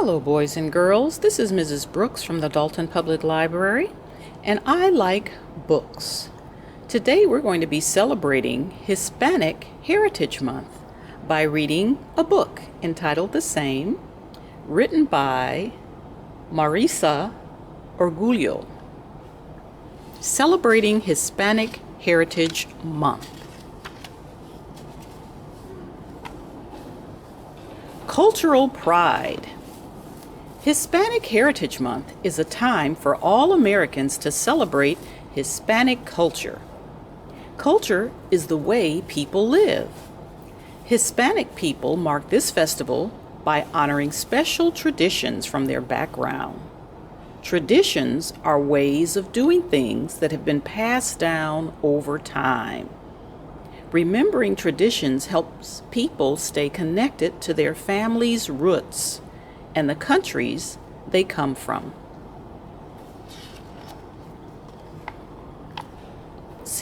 Hello, boys and girls. This is Mrs. Brooks from the Dalton Public Library, and I like books. Today we're going to be celebrating Hispanic Heritage Month by reading a book entitled the same, written by Marisa Orgullo. Celebrating Hispanic Heritage Month. Cultural pride. Hispanic Heritage Month is a time for all Americans to celebrate Hispanic culture. Culture is the way people live. Hispanic people mark this festival by honoring special traditions from their background. Traditions are ways of doing things that have been passed down over time. Remembering traditions helps people stay connected to their family's roots and the countries they come from.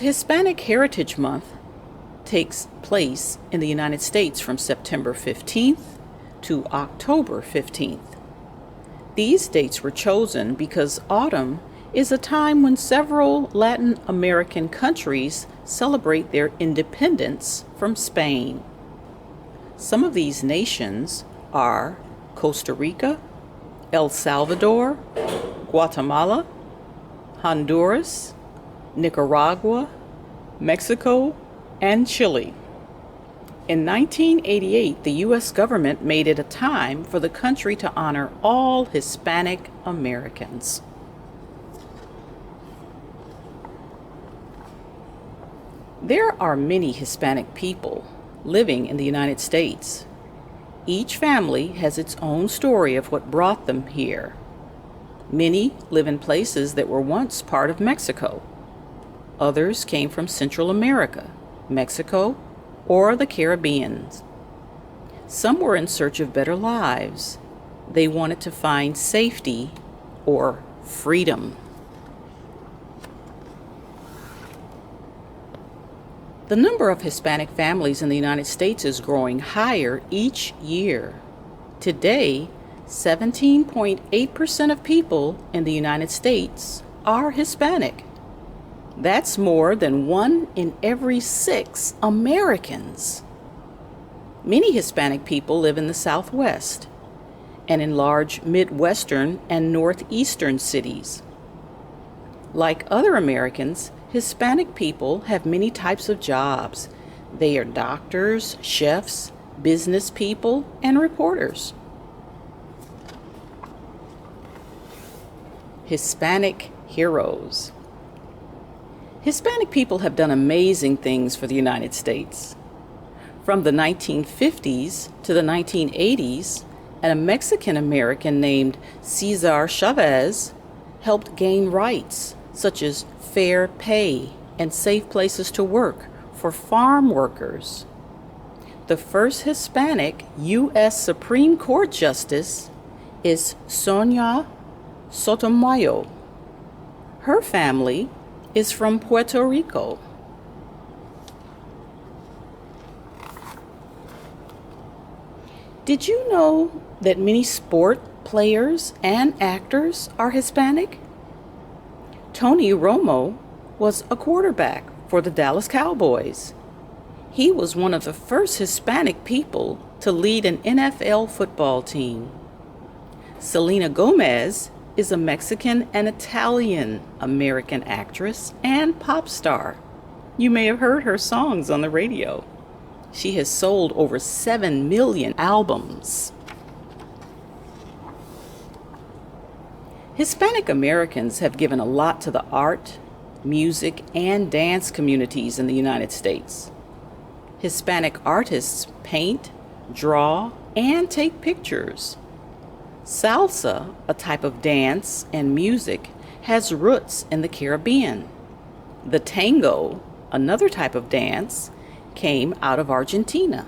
Hispanic Heritage Month takes place in the United States from September 15th to October 15th. These dates were chosen because autumn is a time when several Latin American countries celebrate their independence from Spain. Some of these nations are Costa Rica, El Salvador, Guatemala, Honduras, Nicaragua, Mexico, and Chile. In 1988, the U.S. government made it a time for the country to honor all Hispanic Americans. There are many Hispanic people living in the United States. Each family has its own story of what brought them here. Many live in places that were once part of Mexico. Others came from Central America, Mexico, or the Caribbean. Some were in search of better lives. They wanted to find safety or freedom. The number of Hispanic families in the United States is growing higher each year. Today, 17.8% of people in the United States are Hispanic. That's more than 1 in every 6 Americans. Many Hispanic people live in the Southwest and in large Midwestern and Northeastern cities. Like other Americans, Hispanic people have many types of jobs. They are doctors, chefs, business people, and reporters. Hispanic heroes. Hispanic people have done amazing things for the United States. From the 1950s to the 1980s, a Mexican American named Cesar Chavez helped gain rights such as fair pay and safe places to work for farm workers. The first Hispanic U.S. Supreme Court Justice is Sonia Sotomayo. Her family is from Puerto Rico. Did you know that many sport players and actors are Hispanic? Tony Romo was a quarterback for the Dallas Cowboys. He was one of the first Hispanic people to lead an NFL football team. Selena Gomez is a Mexican and Italian American actress and pop star. You may have heard her songs on the radio. She has sold over 7 million albums. Hispanic Americans have given a lot to the art, music, and dance communities in the United States. Hispanic artists paint, draw, and take pictures. Salsa, a type of dance and music, has roots in the Caribbean. The tango, another type of dance, came out of Argentina.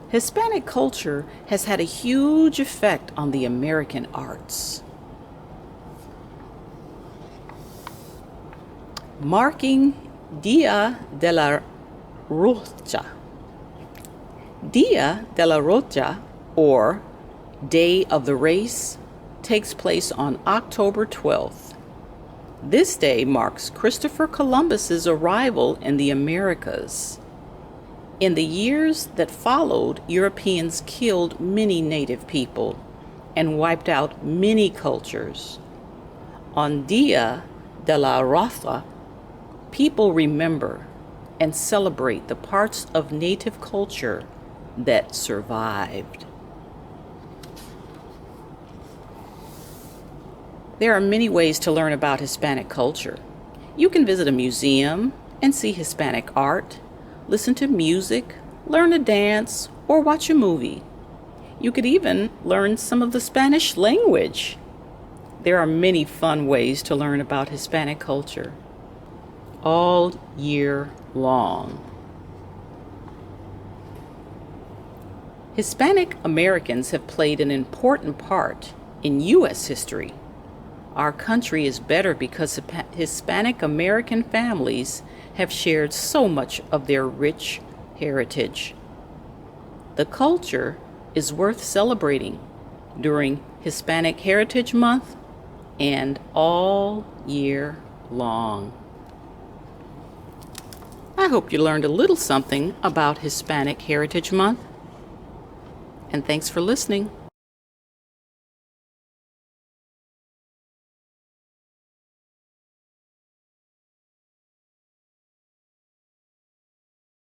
Hispanic culture has had a huge effect on the American arts. Marking Dia de la Rocha. Dia de la Rocha, or Day of the Race takes place on October 12th. This day marks Christopher Columbus's arrival in the Americas. In the years that followed, Europeans killed many native people and wiped out many cultures. On Dia de la Raza, people remember and celebrate the parts of native culture that survived. There are many ways to learn about Hispanic culture. You can visit a museum and see Hispanic art, listen to music, learn to dance, or watch a movie. You could even learn some of the Spanish language. There are many fun ways to learn about Hispanic culture all year long. Hispanic Americans have played an important part in U.S. history. Our country is better because Hispanic American families have shared so much of their rich heritage. The culture is worth celebrating during Hispanic Heritage Month and all year long. I hope you learned a little something about Hispanic Heritage Month, and thanks for listening.